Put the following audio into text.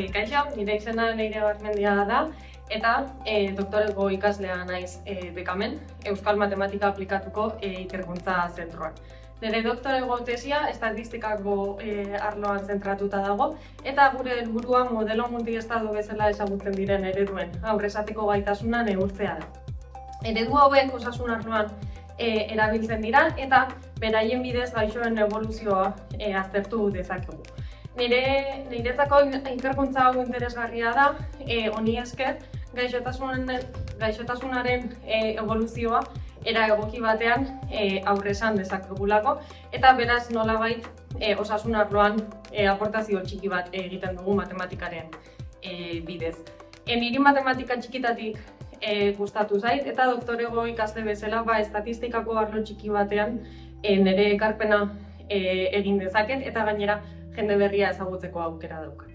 Kaixo, nire izena Leire Garmendia da, eta doktorego ikaslea naiz bekamen, Euskal Matematika Aplikatuko ikerkuntza zentroan. Nire doktorego tesia estatistikako arloan zentratuta dago, eta gure helburua modelo multiestado bezala ezagutzen diren ereduen aurresateko gaitasuna neurtzea da. Eredu hauek osasun arloan erabiltzen dira eta beraien bidez gaixoen eboluzioa aztertu dezakegu. Niretzako ikerkuntza hau interesgarria da, honi esker gaixotasunaren eboluzioa era egoki batean aurre esan dezakegulako, eta beraz nolabait osasun arloan aportazio txiki bat egiten dugu matematikaren bidez. Niri matematika txikitatik gustatu zait, eta doktorego ikasle bezala estatistikako arlo txiki batean nire ekarpena egin dezaket, eta gainera jende berria ezagutzeko aukera daukat.